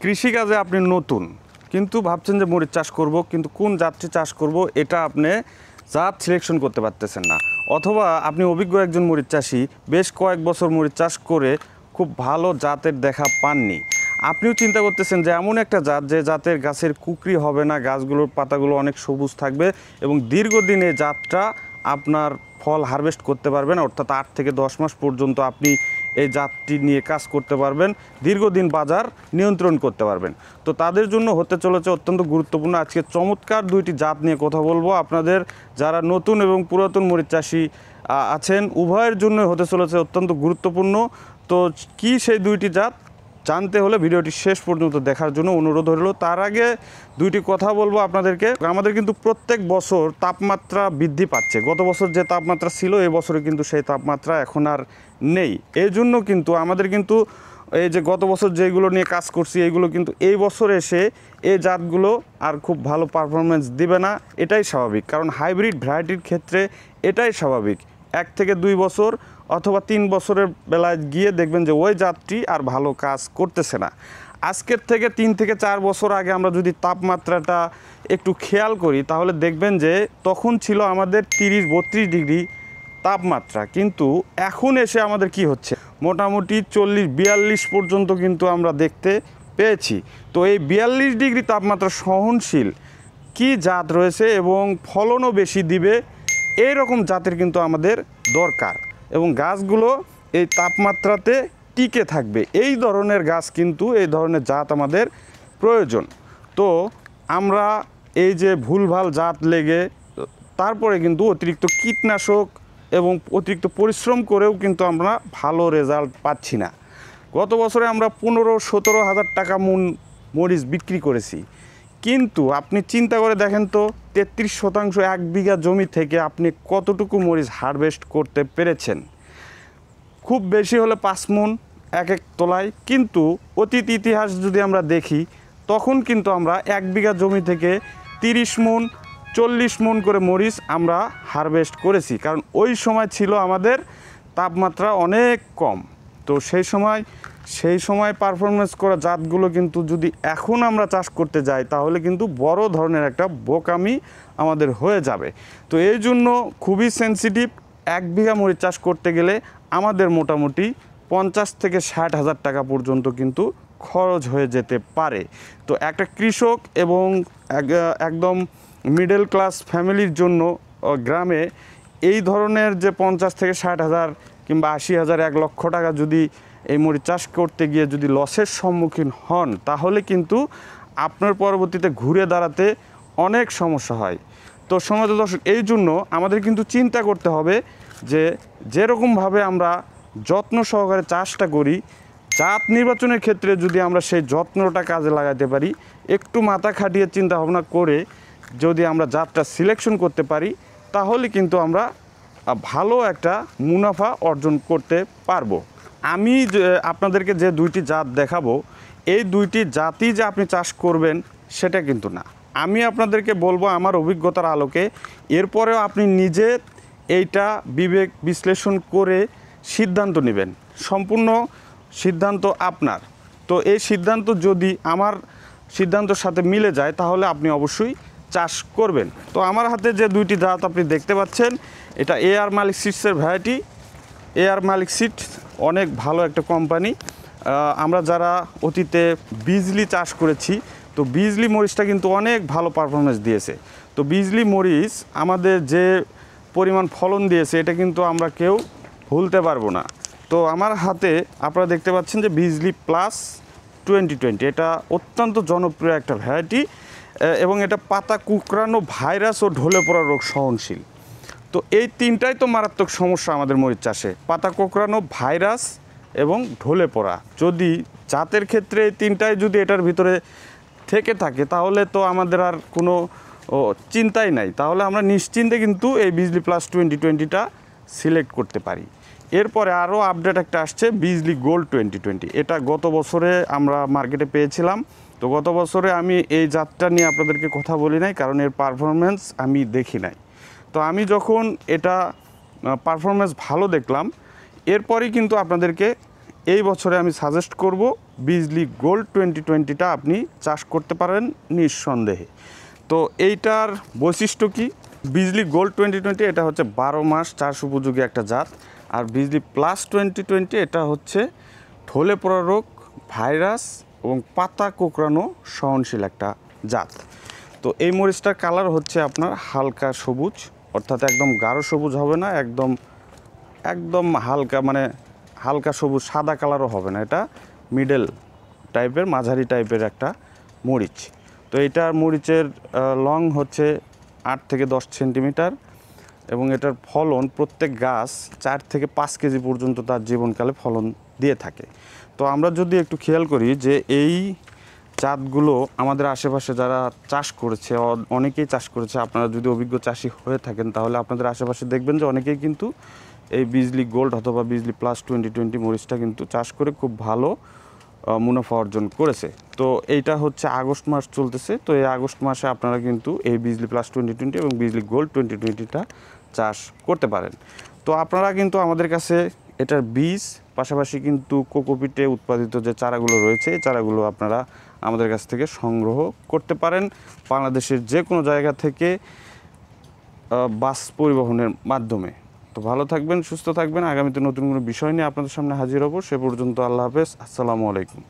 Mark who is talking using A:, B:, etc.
A: কৃষিকাজে আপনি নতুন, কিন্তু ভাবছেন যে মরিচ চাষ করব, কিন্তু কোন জাতটি চাষ করব এটা আপনি জাত সিলেকশন করতে পারতেছেন না। অথবা আপনি অভিজ্ঞ একজন মরিচ চাষি, বেশ কয়েক বছর মরিচ চাষ করে খুব ভালো জাতের দেখা পাননি। আপনিও চিন্তা করতেছেন যে এমন একটা জাত যে জাতের গাছের কুকরি হবে না, গাছগুলোর পাতাগুলো অনেক সবুজ থাকবে এবং দীর্ঘদিন এই জাতটা আপনার ফল হারভেস্ট করতে পারবেন, অর্থাৎ 8 থেকে 10 মাস পর্যন্ত আপনি এই জাতটি নিয়ে কাজ করতে পারবেন, দীর্ঘদিন বাজার নিয়ন্ত্রণ করতে পারবেন। তো তাদের জন্য হতে চলেছে অত্যন্ত গুরুত্বপূর্ণ আজকে চমৎকার দুইটি জাত নিয়ে কথা বলবো। আপনাদের যারা নতুন এবং পুরাতন মরিচ চাষি আছেন উভয়ের জন্য হতে চলেছে অত্যন্ত গুরুত্বপূর্ণ। তো কি সেই দুইটি জাত জানতে হলে ভিডিওটি শেষ পর্যন্ত দেখার জন্য অনুরোধ রইল। তার আগে দুইটি কথা বলবো আপনাদেরকে। আমাদের কিন্তু প্রত্যেক বছর তাপমাত্রা বৃদ্ধি পাচ্ছে। গত বছর যে তাপমাত্রা ছিল এই বছরে কিন্তু সেই তাপমাত্রা এখন আর নেই। এই জন্য কিন্তু আমাদের কিন্তু এই যে গত বছর যেগুলো নিয়ে কাজ করছি এইগুলো কিন্তু এই বছর এসে এই জাতগুলো আর খুব ভালো পারফরমেন্স দিবে না, এটাই স্বাভাবিক। কারণ হাইব্রিড ভ্যারাইটির ক্ষেত্রে এটাই স্বাভাবিক। 1 থেকে 2 বছর অথবা 3 বছরের বেলায় গিয়ে দেখবেন যে ওই জাতটি আর ভালো কাজ করতেছে না। আজকের থেকে 3 থেকে 4 বছর আগে আমরা যদি তাপমাত্রাটা একটু খেয়াল করি তাহলে দেখবেন যে তখন ছিল আমাদের 30-32 ডিগ্রি তাপমাত্রা, কিন্তু এখন এসে আমাদের কি হচ্ছে মোটামুটি 40-42 পর্যন্ত কিন্তু আমরা দেখতে পেয়েছি। তো এই 42 ডিগ্রি তাপমাত্রা সহনশীল কি জাত রয়েছে এবং ফলনও বেশি দিবে এই রকম জাতের কিন্তু আমাদের দরকার, এবং গাছগুলো এই তাপমাত্রাতে টিকে থাকবে এই ধরনের গাছ কিন্তু এই ধরনের জাত আমাদের প্রয়োজন। তো আমরা এই যে ভুলভাল জাত লেগে তারপরে কিন্তু অতিরিক্ত কীটনাশক এবং অতিরিক্ত পরিশ্রম করেও কিন্তু আমরা ভালো রেজাল্ট পাচ্ছি না। গত বছরে আমরা 15-17 হাজার টাকা মন মরিচ বিক্রি করেছি, কিন্তু আপনি চিন্তা করে দেখেন তো 33% 1 বিঘা জমি থেকে আপনি কতটুকু মরিচ হারভেস্ট করতে পেরেছেন? খুব বেশি হলে 5 মণ এক এক তোলায়। কিন্তু অতীত ইতিহাস যদি আমরা দেখি তখন কিন্তু আমরা 1 বিঘা জমি থেকে 30 মণ 40 মণ করে মরিচ আমরা হারভেস্ট করেছি, কারণ ওই সময় ছিল আমাদের তাপমাত্রা অনেক কম। তো সেই সময় পারফরমেন্স করা জাতগুলো কিন্তু যদি এখন আমরা চাষ করতে যাই তাহলে কিন্তু বড় ধরনের একটা বোকামি আমাদের হয়ে যাবে। তো এই জন্য খুবই সেন্সিটিভ। 1 বিঘা মরিচ চাষ করতে গেলে আমাদের মোটামুটি 50 থেকে 60 হাজার টাকা পর্যন্ত কিন্তু খরচ হয়ে যেতে পারে। তো একটা কৃষক এবং একদম মিডল ক্লাস ফ্যামিলির জন্য গ্রামে এই ধরনের যে 50 থেকে 60 হাজার কিংবা 80 হাজার 1 লক্ষ টাকা যদি এই মরিচ চাষ করতে গিয়ে যদি লসের সম্মুখীন হন তাহলে কিন্তু আপনার পরবর্তীতে ঘুরে দাঁড়াতে অনেক সমস্যা হয়। তো সম্মানিত দর্শক, এই জন্য আমাদের কিন্তু চিন্তা করতে হবে যে যেরকমভাবে আমরা যত্ন সহকারে চাষটা করি, জাত নির্বাচনের ক্ষেত্রে যদি আমরা সেই যত্নটা কাজে লাগাতে পারি, একটু মাথা খাটিয়ে চিন্তা ভাবনা করে যদি আমরা জাতটা সিলেকশন করতে পারি তাহলে কিন্তু আমরা ভালো একটা মুনাফা অর্জন করতে পারবো। আমি আপনাদেরকে যে দুইটি জাত দেখাবো এই দুইটি জাতই যে আপনি চাষ করবেন সেটা কিন্তু না। আমি আপনাদেরকে বলবো আমার অভিজ্ঞতার আলোকে, এরপরেও আপনি নিজে এইটা বিবেক বিশ্লেষণ করে সিদ্ধান্ত নেবেন। সম্পূর্ণ সিদ্ধান্ত আপনার। তো এই সিদ্ধান্ত যদি আমার সিদ্ধান্তের সাথে মিলে যায় তাহলে আপনি অবশ্যই চাষ করবেন। তো আমার হাতে যে দুইটি জাত আপনি দেখতে পাচ্ছেন এটা এআর মালিক সিডসের ভ্যারাইটি। এআর মালিক সিড অনেক ভালো একটা কোম্পানি। আমরা যারা অতীতে বিজলি চাষ করেছি তো বিজলি মরিচটা কিন্তু অনেক ভালো পারফরমেন্স দিয়েছে। তো বিজলি মরিচ আমাদের যে পরিমাণ ফলন দিয়েছে এটা কিন্তু আমরা কেউ ভুলতে পারবো না। তো আমার হাতে আপনারা দেখতে পাচ্ছেন যে বিজলি প্লাস 2020, এটা অত্যন্ত জনপ্রিয় একটা ভ্যারাইটি এবং এটা পাতা কুঁকড়ানো, ভাইরাস ও ঢলে পড়া রোগ সহনশীল। তো এই তিনটাই তো মারাত্মক সমস্যা আমাদের মরিচ চাষে, পাতা কোঁকড়ানো, ভাইরাস এবং ঢলে পড়া। যদি জাতের ক্ষেত্রে এই তিনটাই যদি এটার ভিতরে থেকে থাকে তাহলে তো আমাদের আর কোনো চিন্তাই নাই, তাহলে আমরা নিশ্চিন্তে কিন্তু এই বিজলি প্লাস 2020টা সিলেক্ট করতে পারি। এরপরে আরও আপডেট একটা আসছে বিজলি গোল্ড 2020, এটা গত বছরে আমরা মার্কেটে পেয়েছিলাম। তো গত বছরে আমি এই জাতটা নিয়ে আপনাদেরকে কথা বলি নাই কারণ এর পারফরমেন্স আমি দেখি নাই। তো আমি যখন এটা পারফরমেন্স ভালো দেখলাম এরপরই কিন্তু আপনাদেরকে এই বছরে আমি সাজেস্ট করব বিজলি গোল্ড 2020টা আপনি চাষ করতে পারেন নিঃসন্দেহে। তো এইটার বৈশিষ্ট্য কি? বিজলি গোল্ড 2020 এটা হচ্ছে 12 মাস চাষ উপযোগী একটা জাত। আর বিজলি প্লাস 2020 এটা হচ্ছে ঢলে পড়া রোগ, ভাইরাস এবং পাতা কোঁকড়ানো সহনশীল একটা জাত। তো এই মরিচটার কালার হচ্ছে আপনার হালকা সবুজ, অর্থাৎ একদম গাঢ় সবুজ হবে না, একদম একদম হালকা মানে হালকা সবুজ সাদা কালারও হবে না, এটা মিডল টাইপের মাঝারি টাইপের একটা মরিচ। তো এটার মরিচের লং হচ্ছে 8 থেকে 10 সেন্টিমিটার এবং এটার ফলন প্রত্যেক গাছ 4 থেকে 5 কেজি পর্যন্ত তার জীবনকালে ফলন দিয়ে থাকে। তো আমরা যদি একটু খেয়াল করি যে এই জাতগুলো আমাদের আশেপাশে যারা চাষ করেছে, অনেকেই চাষ করেছে, আপনারা যদি অভিজ্ঞ চাষি হয়ে থাকেন তাহলে আপনাদের আশেপাশে দেখবেন যে অনেকেই কিন্তু এই বিজলি গোল্ড অথবা বিজলি প্লাস 2020 মরিচটা কিন্তু চাষ করে খুব ভালো মুনাফা অর্জন করেছে। তো এইটা হচ্ছে আগস্ট মাস চলতেছে, তো এই আগস্ট মাসে আপনারা কিন্তু এই বিজলি প্লাস 2020 এবং বিজলি গোল্ড 2020টা চাষ করতে পারেন। তো আপনারা কিন্তু আমাদের কাছে এটার বীজ পাশাপাশি কিন্তু কোকোপিটে উৎপাদিত যে চারাগুলো রয়েছে এই চারাগুলো আপনারা আমাদের কাছ থেকে সংগ্রহ করতে পারেন বাংলাদেশের যে কোনো জায়গা থেকে বাস পরিবহনের মাধ্যমে। তো ভালো থাকবেন, সুস্থ থাকবেন। আগামীতে নতুন কোনো বিষয় নিয়ে আপনাদের সামনে হাজির হব। সে পর্যন্ত আল্লাহ হাফেজ, আসসালামু আলাইকুম।